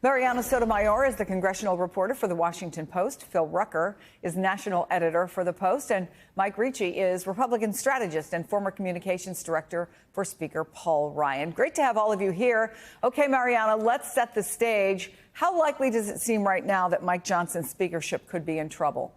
Mariana Sotomayor is the congressional reporter for The Washington Post. Phil Rucker is national editor for The Post. And Mike Ricci is Republican strategist and former communications director for Speaker Paul Ryan. Great to have all of you here. Okay, Mariana, let's set the stage. How likely does it seem right now that Mike Johnson's speakership could be in trouble?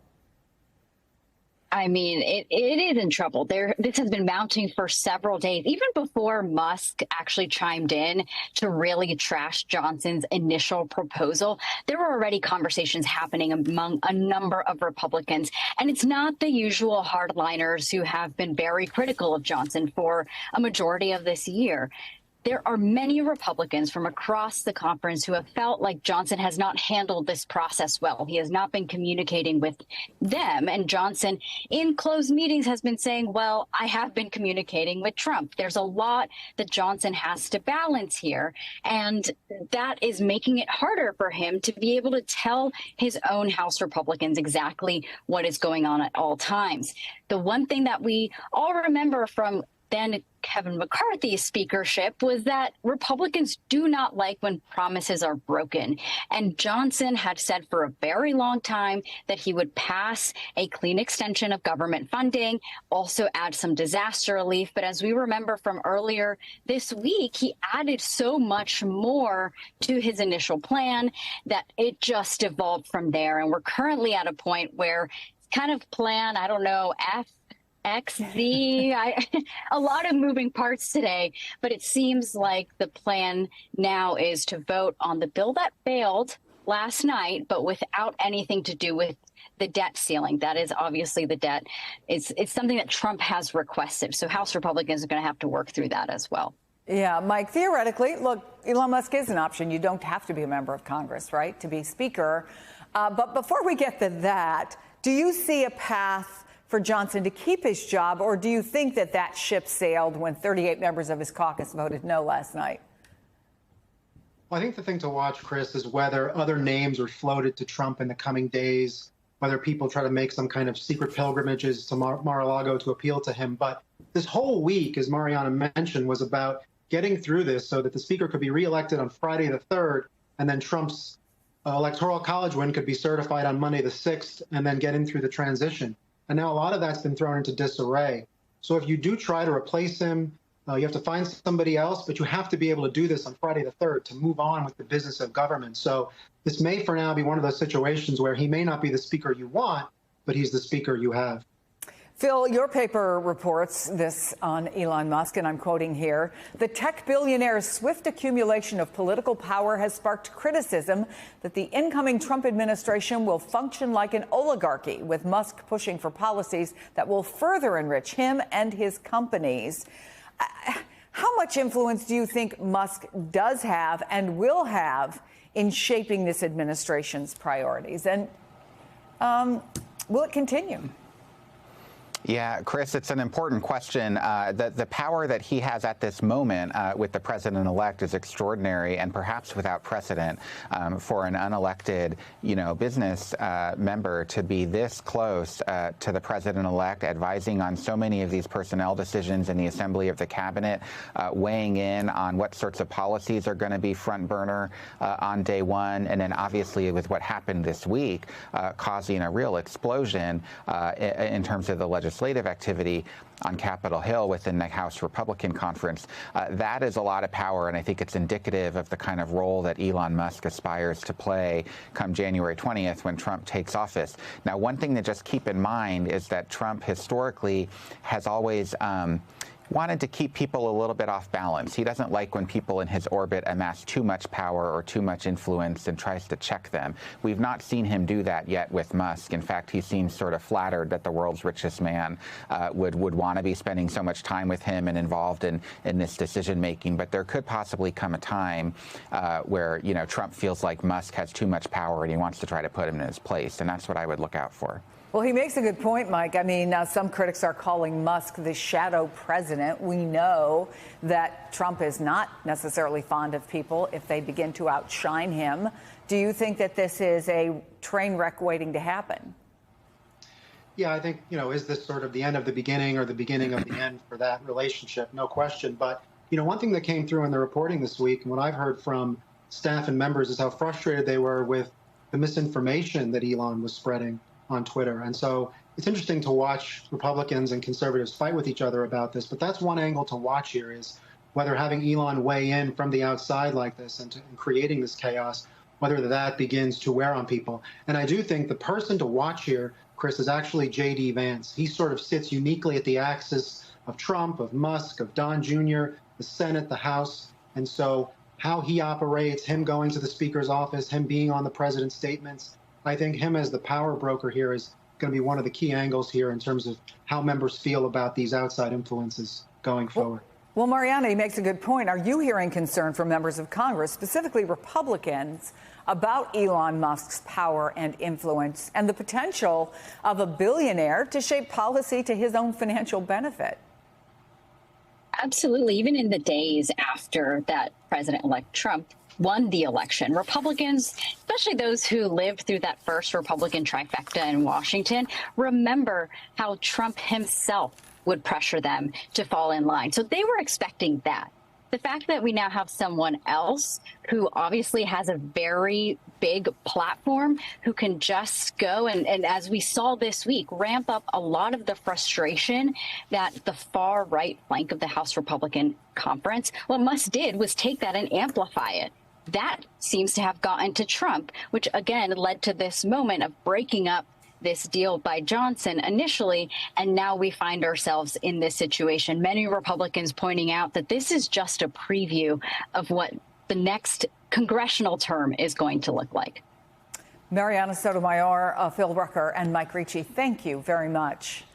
I mean, it is in trouble. This has been mounting for several days, even before Musk actually chimed in to really trash Johnson's initial proposal. There were already conversations happening among a number of Republicans, and it's not the usual hardliners who have been very critical of Johnson for a majority of this year. There are many Republicans from across the conference who have felt like Johnson has not handled this process well. He has not been communicating with them. And Johnson, in closed meetings, has been saying, well, I have been communicating with Trump. There's a lot that Johnson has to balance here. And that is making it harder for him to be able to tell his own House Republicans exactly what is going on at all times. The one thing that we all remember from then Kevin McCarthy's speakership was that Republicans do not like when promises are broken. And Johnson had said for a very long time that he would pass a clean extension of government funding, also add some disaster relief. But as we remember from earlier this week, he added so much more to his initial plan that it just evolved from there. And we're currently at a point where it's kind of plan, I don't know, XZ, a lot of moving parts today, but it seems like the plan now is to vote on the bill that failed last night, but without anything to do with the debt ceiling. That is obviously the debt. It's something that Trump has requested. So House Republicans are going to have to work through that as well. Yeah, Mike, theoretically, look, Elon Musk is an option. You don't have to be a member of Congress, right, to be speaker. But before we get to that, do you see a path for Johnson to keep his job, or do you think that ship sailed when 38 members of his caucus voted no last night? Well, I think the thing to watch, Chris, is whether other names are floated to Trump in the coming days, whether people try to make some kind of secret pilgrimages to Mar-a-Lago to appeal to him. But this whole week, as Mariana mentioned, was about getting through this so that the speaker could be reelected on Friday the 3rd, and then Trump's electoral college win could be certified on Monday the 6th, and then get in through the transition. And now a lot of that's been thrown into disarray. So if you do try to replace him, you have to find somebody else, but you have to be able to do this on Friday the 3rd to move on with the business of government. So this may for now be one of those situations where he may not be the speaker you want, but he's the speaker you have. Phil, your paper reports this on Elon Musk, and I'm quoting here. The tech billionaire's swift accumulation of political power has sparked criticism that the incoming Trump administration will function like an oligarchy, with Musk pushing for policies that will further enrich him and his companies. How much influence do you think Musk does have and will have in shaping this administration's priorities? And will it continue? Yeah, Chris, it's an important question. The power that he has at this moment with the president-elect is extraordinary and perhaps without precedent for an unelected, business member to be this close to the president-elect, advising on so many of these personnel decisions in the assembly of the cabinet, weighing in on what sorts of policies are going to be front burner on day one, and then obviously with what happened this week, causing a real explosion in terms of the legislative activity on Capitol Hill within the House Republican Conference. That is a lot of power, and I think it's indicative of the kind of role that Elon Musk aspires to play come January 20th when Trump takes office. Now, one thing to just keep in mind is that Trump historically has always wanted to keep people a little bit off balance. He doesn't like when people in his orbit amass too much power or too much influence and tries to check them. We've not seen him do that yet with Musk. In fact, he seems sort of flattered that the world's richest man would want to be spending so much time with him and involved in this decision making. But there could possibly come a time where, Trump feels like Musk has too much power and he wants to try to put him in his place. And that's what I would look out for. Well, he makes a good point, Mike. I mean, now some critics are calling Musk the shadow president. We know that Trump is not necessarily fond of people if they begin to outshine him. Do you think that this is a train wreck waiting to happen? Yeah, I think, is this sort of the end of the beginning or the beginning of the end for that relationship? No question. But, one thing that came through in the reporting this week and what I've heard from staff and members is how frustrated they were with the misinformation that Elon was spreading on Twitter. And so it's interesting to watch Republicans and conservatives fight with each other about this. But that's one angle to watch here, is whether having Elon weigh in from the outside like this and creating this chaos, whether that begins to wear on people. And I do think the person to watch here, Chris, is actually J.D. Vance. He sort of sits uniquely at the axis of Trump, of Musk, of Don Jr., the Senate, the House. And so how he operates, him going to the speaker's office, him being on the president's statements, I think him as the power broker here is going to be one of the key angles here in terms of how members feel about these outside influences going forward. Well, Mariana, he makes a good point. Are you hearing concern from members of Congress, specifically Republicans, about Elon Musk's power and influence and the potential of a billionaire to shape policy to his own financial benefit? Absolutely. Even in the days after that President-elect Trump won the election, Republicans, especially those who lived through that first Republican trifecta in Washington, remember how Trump himself would pressure them to fall in line. So they were expecting that. The fact that we now have someone else who obviously has a very big platform, who can just go and as we saw this week, ramp up a lot of the frustration that the far right flank of the House Republican Conference, what Musk did was take that and amplify it. That seems to have gotten to Trump, which again led to this moment of breaking up this deal by Johnson initially, and now we find ourselves in this situation. Many Republicans pointing out that this is just a preview of what the next congressional term is going to look like. Mariana Sotomayor, Phil Rucker, and Mike Ricci, thank you very much.